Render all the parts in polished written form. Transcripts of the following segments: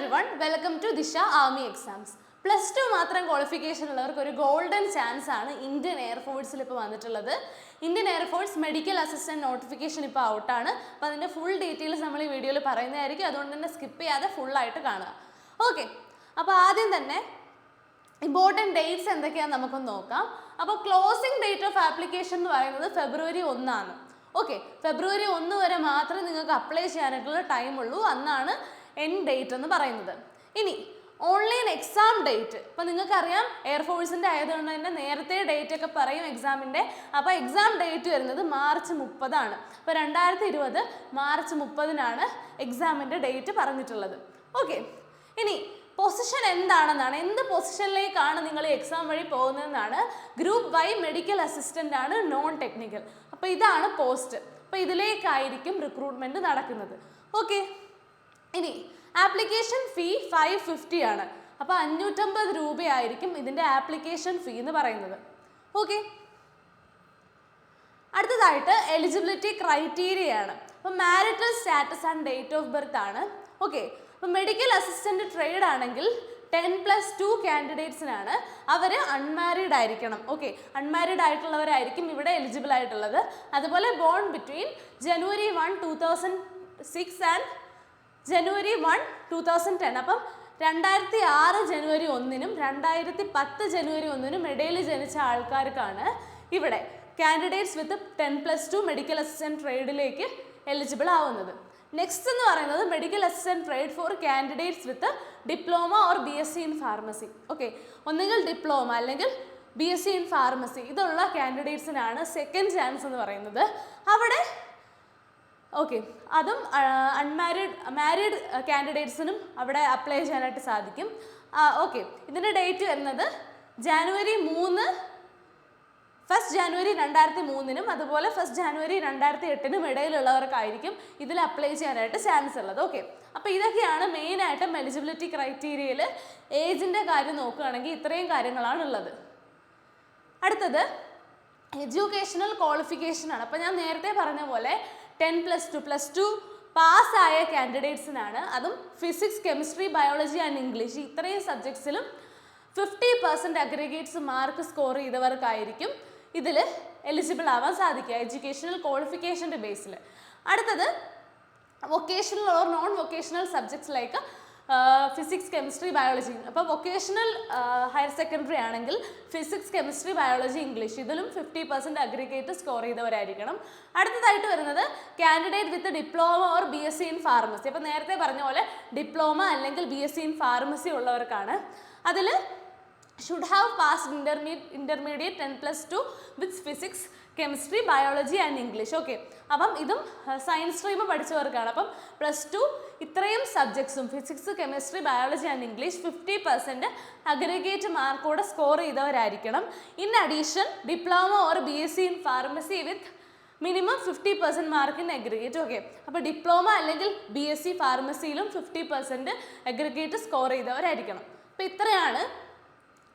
everyone, welcome to Disha Army Exams. Plus 2 മാത്രം qualification ഉള്ളവർക്ക് ഒരു ഗോൾഡൻ ചാൻസ് ആണ് ഇന്ത്യൻ എയർഫോഴ്സിൽ ഇപ്പോൾ വന്നിട്ടുള്ളത്. Indian air force medical assistant notification ഇപ്പോൾ ഔട്ടാണ്. അപ്പോൾ അതിൻ്റെ ഫുൾ ഡീറ്റെയിൽസ് നമ്മൾ ഈ വീഡിയോയിൽ പറയുന്നതായിരിക്കും. അതുകൊണ്ട് തന്നെ സ്കിപ്പ് ചെയ്യാതെ ഫുള്ളായിട്ട് കാണുക. ഓക്കെ, അപ്പോൾ ആദ്യം തന്നെ ഇമ്പോർട്ടൻറ്റ് ഡേറ്റ്സ് എന്തൊക്കെയാണെന്ന് നമുക്കൊന്ന് നോക്കാം. അപ്പോൾ ക്ലോസിംഗ് ഡേറ്റ് ഓഫ് ആപ്ലിക്കേഷൻ എന്ന് പറയുന്നത് ഫെബ്രുവരി 1 ഓക്കെ, ഫെബ്രുവരി 1 വരെ മാത്രമേ നിങ്ങൾക്ക് അപ്ലൈ ചെയ്യാനായിട്ടുള്ള ടൈം ഉള്ളൂ. അന്നാണ് എൻഡ് ഡേറ്റ് എന്ന് പറയുന്നത്. ഇനി ഓൺലൈൻ എക്സാം ഡേറ്റ്, ഇപ്പോൾ നിങ്ങൾക്കറിയാം എയർഫോഴ്സിൻ്റെ ആയതുകൊണ്ട് തന്നെ നേരത്തെ ഡേറ്റ് ഒക്കെ പറയും എക്സാമിൻ്റെ. അപ്പോൾ എക്സാം ഡേറ്റ് വരുന്നത് മാർച്ച് 30. അപ്പോൾ 2020 മാർച്ച് 30 എക്സാമിൻ്റെ ഡേറ്റ് പറഞ്ഞിട്ടുള്ളത്. ഓക്കെ, ഇനി പൊസിഷൻ എന്താണെന്നാണ്, എന്ത് പൊസിഷനിലേക്കാണ് നിങ്ങൾ എക്സാം വഴി പോകുന്നതെന്നാണ്. ഗ്രൂപ്പ് വൈ മെഡിക്കൽ അസിസ്റ്റൻ്റ് ആണ്, നോൺ ടെക്നിക്കൽ. അപ്പോൾ ഇതാണ് പോസ്റ്റ്. അപ്പോൾ ഇതിലേക്കായിരിക്കും റിക്രൂട്ട്മെൻറ്റ് നടക്കുന്നത്. ഓക്കെ, ഇനി ആപ്ലിക്കേഷൻ ഫീ 550 ആണ്. അപ്പോൾ 550 രൂപയായിരിക്കും ഇതിൻ്റെ ആപ്ലിക്കേഷൻ ഫീ എന്ന് പറയുന്നത്. ഓക്കെ, അടുത്തതായിട്ട് എലിജിബിലിറ്റി ക്രൈറ്റീരിയ ആണ്. അപ്പോൾ marital status and date of birth ആണ്. ഓക്കെ, അപ്പോൾ മെഡിക്കൽ അസിസ്റ്റന്റ് ട്രേഡ് ആണെങ്കിൽ 10+2 കാൻഡിഡേറ്റ്സിനാണ്. അവർ അൺമാരീഡ് ആയിരിക്കണം. ഓക്കെ, അൺമാരീഡ് ആയിട്ടുള്ളവരായിരിക്കും ഇവിടെ എലിജിബിൾ ആയിട്ടുള്ളത്. അതുപോലെ born between January 1, 2006 and January 1, 2010. അപ്പം 2006 ജനുവരി 1 2010 ജനുവരി 1 ഇടയിൽ ജനിച്ച ആൾക്കാർക്കാണ് ഇവിടെ കാൻഡിഡേറ്റ്സ് വിത്ത് 10+2 മെഡിക്കൽ അസിസ്റ്റന്റ് ട്രേഡിലേക്ക് എലിജിബിൾ ആവുന്നത്. നെക്സ്റ്റ് എന്ന് പറയുന്നത് medical assistant trade for candidates with diploma or BSc in pharmacy. Okay, ഒന്നുകിൽ ഡിപ്ലോമ അല്ലെങ്കിൽ BSc ഇൻ ഫാർമസി ഇതുള്ള കാൻഡിഡേറ്റ്സിനാണ് സെക്കൻഡ് ചാൻസ് എന്ന് പറയുന്നത്. അവിടെ ഓക്കെ, അതും മാരീഡ് കാൻഡിഡേറ്റ്സിനും അവിടെ അപ്ലൈ ചെയ്യാനായിട്ട് സാധിക്കും. ഓക്കെ, ഇതിൻ്റെ ഡേറ്റ് വരുന്നത് January 3, 1 January 2003 അതുപോലെ 1 January 2008 ഇടയിലുള്ളവർക്കായിരിക്കും ഇതിൽ അപ്ലൈ ചെയ്യാനായിട്ട് ചാൻസ് ഉള്ളത്. ഓക്കെ, അപ്പോൾ ഇതൊക്കെയാണ് മെയിനായിട്ടും എലിജിബിലിറ്റി ക്രൈറ്റീരിയയിൽ ഏജിൻ്റെ കാര്യം നോക്കുകയാണെങ്കിൽ ഇത്രയും കാര്യങ്ങളാണ് ഉള്ളത്. അടുത്തത് എഡ്യൂക്കേഷണൽ ക്വാളിഫിക്കേഷൻ ആണ്. അപ്പോൾ ഞാൻ നേരത്തെ പറഞ്ഞ പോലെ 10+2 പാസ്സായ കാൻഡിഡേറ്റ്സിനാണ്. അതും physics, chemistry, biology and English ഇത്രയും സബ്ജക്ട്സിലും 50% അഗ്രിഗേറ്റ്സ് മാർക്ക് സ്കോർ ചെയ്തവർക്കായിരിക്കും ഇതിൽ എലിജിബിൾ ആവാൻ സാധിക്കുക എഡ്യൂക്കേഷണൽ ക്വാളിഫിക്കേഷൻ്റെ ബേസിൽ. അടുത്തത് vocational or non vocational subjects like physics, chemistry, biology. അപ്പോൾ വൊക്കേഷണൽ ഹയർ സെക്കൻഡറി ആണെങ്കിൽ ഫിസിക്സ്, കെമിസ്ട്രി, ബയോളജി, ഇംഗ്ലീഷ് ഇതിലും 50% അഗ്രിഗേറ്റ് സ്കോർ ചെയ്തവരായിരിക്കണം. അടുത്തതായിട്ട് വരുന്നത് candidate with diploma or BSc in pharmacy. അപ്പോൾ നേരത്തെ പറഞ്ഞ പോലെ ഡിപ്ലോമ അല്ലെങ്കിൽ BSc ഇൻ ഫാർമസി ഉള്ളവർക്കാണ്. അതിൽ should have passed intermediate 10+2 with physics, chemistry, biology and English. Okay, അപ്പം ഇതും സയൻസ് സ്ട്രീം പഠിച്ചവർക്കാണ്. അപ്പം +2 ഇത്രയും സബ്ജക്ട്സും physics, chemistry, biology and English 50% aggregate മാർക്കോടെ സ്കോർ ചെയ്തവരായിരിക്കണം. In addition diploma or BSc in pharmacy with minimum 50% mark in aggregate. Okay, അപ്പോൾ diploma അല്ലെങ്കിൽ BSc ഫാർമസിയിലും 50% അഗ്രിഗേറ്റ് സ്കോർ ചെയ്തവരായിരിക്കണം. അപ്പോൾ ഇത്രയാണ്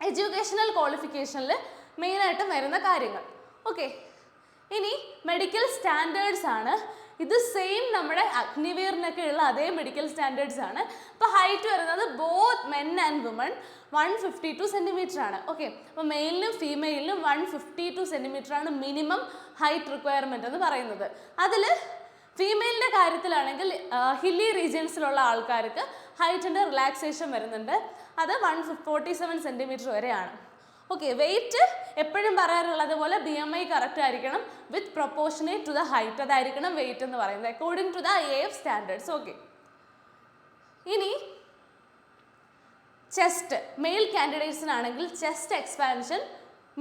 എഡ്യൂക്കേഷണൽ ക്വാളിഫിക്കേഷനിൽ മെയിനായിട്ടും വരുന്ന കാര്യങ്ങൾ. ഓക്കെ, ഇനി മെഡിക്കൽ സ്റ്റാൻഡേർഡ്സ് ആണ്. ഇത് സെയിം നമ്മുടെ അഗ്നിവീറിനൊക്കെ ഉള്ള അതേ മെഡിക്കൽ സ്റ്റാൻഡേർഡ്സ് ആണ്. അപ്പോൾ ഹൈറ്റ് വരുന്നത് both men and woman 152 centimetre ആണ്. ഓക്കെ, അപ്പോൾ മെയിലിനും ഫീമെയിലിനും 152 സെൻറ്റിമീറ്റർ ആണ് മിനിമം ഹൈറ്റ് റിക്വയർമെൻറ്റ് എന്ന് പറയുന്നത്. അതിൽ ഫീമെയിലിൻ്റെ കാര്യത്തിലാണെങ്കിൽ ഹില്ലി റീജിയൻസിലുള്ള ആൾക്കാർക്ക് ഹൈറ്റിൻ്റെ റിലാക്സേഷൻ വരുന്നുണ്ട്. അത് 147 സെൻറ്റിമീറ്റർ വരെയാണ്. ഓക്കെ, വെയിറ്റ് എപ്പോഴും പറയാറുള്ളത് പോലെ BMI കറക്റ്റ് ആയിരിക്കണം with proportionate to the height. അതായിരിക്കണം വെയിറ്റ് എന്ന് പറയുന്നത് according to the AF standards. Okay, ഇനി ചെസ്റ്റ് മെയിൽ കാൻഡിഡേറ്റ്സിനാണെങ്കിൽ ചെസ്റ്റ് എക്സ്പാൻഷൻ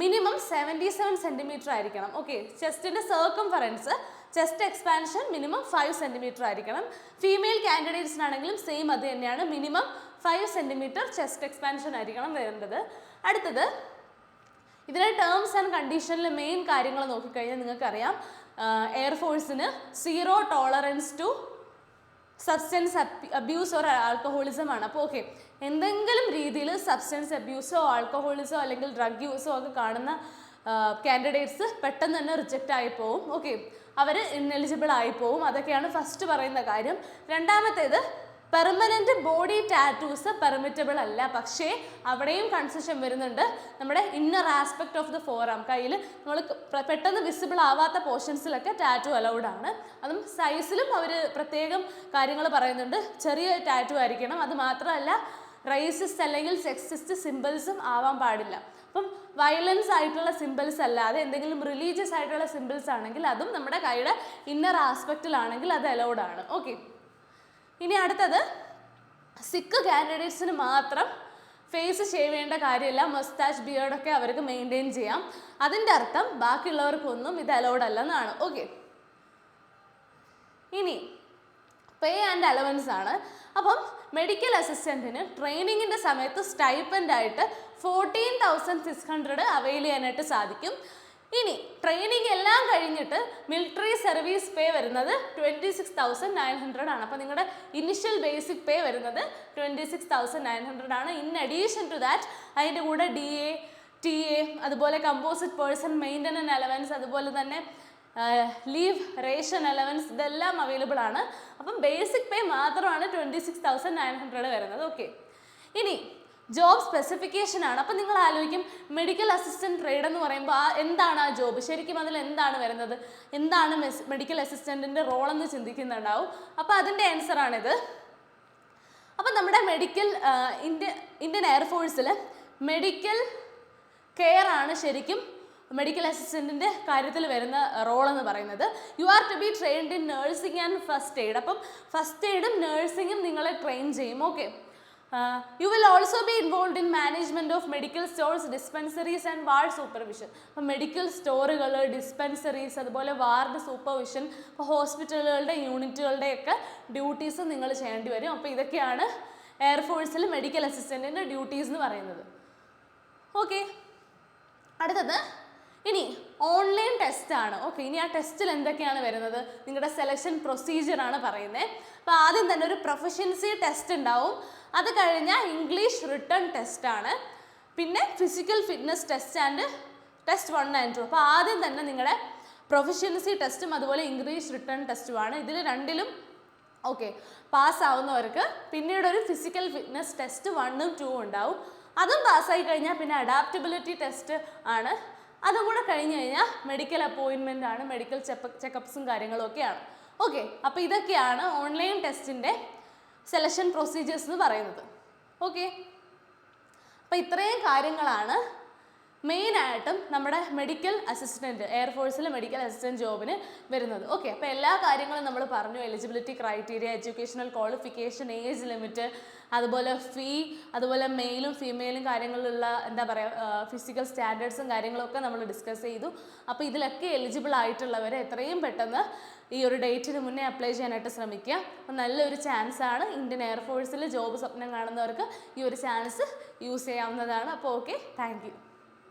മിനിമം 77 സെൻറ്റിമീറ്റർ ആയിരിക്കണം. ഓക്കെ, ചെസ്റ്റിൻ്റെ circumference chest expansion minimum 5 centimetre ആയിരിക്കണം. ഫീമെയിൽ കാൻഡിഡേറ്റ്സിനാണെങ്കിലും സെയിം അത് തന്നെയാണ്, മിനിമം 5 സെൻറ്റിമീറ്റർ ചെസ്റ്റ് എക്സ്പാൻഷൻ ആയിരിക്കണം വരേണ്ടത്. അടുത്തത് ഇതിൻ്റെ ടേംസ് ആൻഡ് കണ്ടീഷനിൽ മെയിൻ കാര്യങ്ങൾ നോക്കിക്കഴിഞ്ഞാൽ നിങ്ങൾക്കറിയാം എയർഫോഴ്സിന് 0 tolerance to substance abuse or alcoholism ആണ്. അപ്പോൾ ഓക്കെ, എന്തെങ്കിലും രീതിയിൽ സബ്സ്റ്റൻസ് അബ്യൂസോ ആൽക്കഹോളിസോ അല്ലെങ്കിൽ ഡ്രഗ് യൂസോ ഒക്കെ കാണുന്ന കാൻഡിഡേറ്റ്സ് പെട്ടെന്ന് തന്നെ റിജക്റ്റ് ആയി പോവും. ഓക്കെ, അവർ ഇന്നെലിജിബിൾ ആയി പോവും. അതൊക്കെയാണ് ഫസ്റ്റ് പറയുന്ന കാര്യം. രണ്ടാമത്തേത് പെർമനൻറ്റ് ബോഡി ടാറ്റൂസ് പെർമിറ്റബിൾ അല്ല. പക്ഷേ അവിടെയും കൺസെഷൻ വരുന്നുണ്ട്. നമ്മുടെ ഇന്നർ ആസ്പെക്ട് ഓഫ് ദ ഫോറാം, കയ്യിൽ നമ്മൾ പെട്ടെന്ന് വിസിബിൾ ആവാത്ത പോർഷൻസിലൊക്കെ ടാറ്റു അലൗഡ് ആണ്. അതും സൈസിലും അവർ പ്രത്യേകം കാര്യങ്ങൾ പറയുന്നുണ്ട്. ചെറിയ ടാറ്റു ആയിരിക്കണം. അത് മാത്രമല്ല റേസിസ്റ്റ് അല്ലെങ്കിൽ സെക്സിസ്റ്റ് സിമ്പിൾസും ആവാൻ പാടില്ല. അപ്പം വയലൻസ് ആയിട്ടുള്ള സിമ്പിൾസ് അല്ലാതെ എന്തെങ്കിലും റിലീജിയസ് ആയിട്ടുള്ള സിമ്പിൾസ് ആണെങ്കിൽ അതും നമ്മുടെ കൈയുടെ ഇന്നർ ആസ്പെക്റ്റിലാണെങ്കിൽ അത് അലൗഡ് ആണ്. ഓക്കെ, ഇനി അടുത്തത് സിക്ക് കാൻഡിഡേറ്റ്സിന് മാത്രം ഫേസ് ഷേവ് ചെയ്യേണ്ട കാര്യമില്ല. മസ്താച്ച് ബിയർഡൊക്കെ അവർക്ക് മെയിൻറ്റെയിൻ ചെയ്യാം. അതിൻ്റെ അർത്ഥം ബാക്കിയുള്ളവർക്കൊന്നും ഇത് അലൗഡ് അല്ലെന്നാണ്. ഓക്കെ, ഇനി പേ ആൻഡ് അലവൻസ് ആണ്. അപ്പം മെഡിക്കൽ അസിസ്റ്റൻറ്റിന് ട്രെയിനിങ്ങിൻ്റെ സമയത്ത് സ്റ്റൈപ്പൻ്റായിട്ട് 14,600 അവൈൽ ചെയ്യാനായിട്ട് സാധിക്കും. ഇനി ട്രെയിനിങ് എല്ലാം കഴിഞ്ഞിട്ട് മിലിറ്ററി സർവീസ് പേ വരുന്നത് 26,900 ആണ്. അപ്പോൾ നിങ്ങളുടെ ഇനിഷ്യൽ ബേസിക് പേ വരുന്നത് 26,900 ആണ്. ഇൻ അഡീഷൻ ടു ദാറ്റ് അതിൻ്റെ കൂടെ DA, TA, അതുപോലെ കമ്പോസിറ്റ് പേഴ്സൺ മെയിൻ്റനൻസ് അലവൻസ്, അതുപോലെ തന്നെ ലീവ് റേഷൻ അലവൻസ്, ഇതെല്ലാം അവൈലബിൾ ആണ്. അപ്പം ബേസിക് പേ മാത്രമാണ് 26,900 വരുന്നത്. ഓക്കെ, ഇനി ജോബ് സ്പെസിഫിക്കേഷൻ ആണ്. അപ്പം നിങ്ങൾ ആലോചിക്കും മെഡിക്കൽ അസിസ്റ്റൻറ്റ് ട്രേഡ് എന്ന് പറയുമ്പോൾ എന്താണ് ആ ജോബ്, ശരിക്കും അതിൽ എന്താണ് വരുന്നത്, എന്താണ് മെഡിക്കൽ അസിസ്റ്റൻറ്റിൻ്റെ റോളെന്ന് ചിന്തിക്കുന്നുണ്ടാവും. അപ്പോൾ അതിൻ്റെ ആൻസറാണിത്. അപ്പം നമ്മുടെ ഇന്ത്യൻ എയർഫോഴ്സിൽ മെഡിക്കൽ കെയർ ആണ് ശരിക്കും മെഡിക്കൽ അസിസ്റ്റൻറ്റിൻ്റെ കാര്യത്തിൽ വരുന്ന റോൾ എന്ന് പറയുന്നത്. You are to be trained in nursing and first aid. അപ്പം ഫസ്റ്റ് എയ്ഡും നഴ്സിംഗും നിങ്ങളെ ട്രെയിൻ ചെയ്യും. Okay, you will also be involve in management of medical stores, dispensaries and ward supervision. അപ്പം മെഡിക്കൽ സ്റ്റോറുകൾ, ഡിസ്പെൻസറീസ്, അതുപോലെ വാർഡ് സൂപ്പർവിഷൻ, ഇപ്പോൾ ഹോസ്പിറ്റലുകളുടെ യൂണിറ്റുകളുടെയൊക്കെ ഡ്യൂട്ടീസ് നിങ്ങൾ ചെയ്യേണ്ടി വരും. അപ്പോൾ ഇതൊക്കെയാണ് എയർഫോഴ്സിൽ മെഡിക്കൽ അസിസ്റ്റൻറ്റിൻ്റെ ഡ്യൂട്ടീസ് എന്ന് പറയുന്നത്. ഓക്കെ, അടുത്തത് ഇനി ഓൺലൈൻ ടെസ്റ്റ് ആണ്. ഓക്കെ, ഇനി ആ ടെസ്റ്റിൽ എന്തൊക്കെയാണ് വരുന്നത്, നിങ്ങളുടെ സെലക്ഷൻ പ്രൊസീജിയറാണ് പറയുന്നത്. അപ്പോൾ ആദ്യം തന്നെ ഒരു പ്രൊഫഷൻസി ടെസ്റ്റ് ഉണ്ടാവും. അത് കഴിഞ്ഞാൽ ഇംഗ്ലീഷ് റിട്ടേൺ ടെസ്റ്റ് ആണ്. പിന്നെ physical fitness test and test 1 and 2. അപ്പോൾ ആദ്യം തന്നെ നിങ്ങളുടെ പ്രൊഫഷൻസി ടെസ്റ്റും അതുപോലെ ഇംഗ്ലീഷ് റിട്ടേൺ ടെസ്റ്റുമാണ്. ഇതിൽ രണ്ടിലും ഓക്കെ പാസ്സാവുന്നവർക്ക് പിന്നീട് ഒരു ഫിസിക്കൽ ഫിറ്റ്നസ് ടെസ്റ്റ് 1ഉം 2ഉം ഉണ്ടാവും. അതും പാസ്സായി കഴിഞ്ഞാൽ പിന്നെ അഡാപ്റ്റബിലിറ്റി ടെസ്റ്റ് ആണ്. അതും കൂടെ കഴിഞ്ഞ് കഴിഞ്ഞാൽ മെഡിക്കൽ അപ്പോയിൻമെൻ്റ് ആണ്, മെഡിക്കൽ ചെക്കപ്സും കാര്യങ്ങളും ഒക്കെയാണ്. ഓക്കെ, അപ്പോൾ ഇതൊക്കെയാണ് ഓൺലൈൻ ടെസ്റ്റിൻ്റെ സെലക്ഷൻ പ്രൊസീജിയേഴ്സ് എന്ന് പറയുന്നത്. ഓക്കെ, അപ്പോൾ ഇത്രയും കാര്യങ്ങളാണ് മെയിനായിട്ടും നമ്മുടെ മെഡിക്കൽ അസിസ്റ്റൻറ്റ്, എയർഫോഴ്സിലെ മെഡിക്കൽ അസിസ്റ്റൻറ്റ് ജോബിന് വരുന്നത്. ഓക്കെ, അപ്പോൾ എല്ലാ കാര്യങ്ങളും നമ്മൾ പറഞ്ഞു. Eligibility criteria, educational qualification, age limit, അതുപോലെ ഫീ, അതുപോലെ മെയിലും ഫീമെയിലും കാര്യങ്ങളിലുള്ള എന്താ പറയുക ഫിസിക്കൽ സ്റ്റാൻഡേർഡ്സും കാര്യങ്ങളൊക്കെ നമ്മൾ ഡിസ്കസ് ചെയ്തു. അപ്പോൾ ഇതിലൊക്കെ എലിജിബിൾ ആയിട്ടുള്ളവരെ എത്രയും പെട്ടെന്ന് ഈ ഒരു ഡേറ്റിന് മുന്നേ അപ്ലൈ ചെയ്യാനായിട്ട് ശ്രമിക്കുക. അപ്പോൾ നല്ലൊരു ചാൻസാണ്. ഇന്ത്യൻ എയർഫോഴ്സിൽ ജോബ് സ്വപ്നം കാണുന്നവർക്ക് ഈ ഒരു ചാൻസ് യൂസ് ചെയ്യാവുന്നതാണ്. അപ്പോൾ ഓക്കെ, താങ്ക് യു.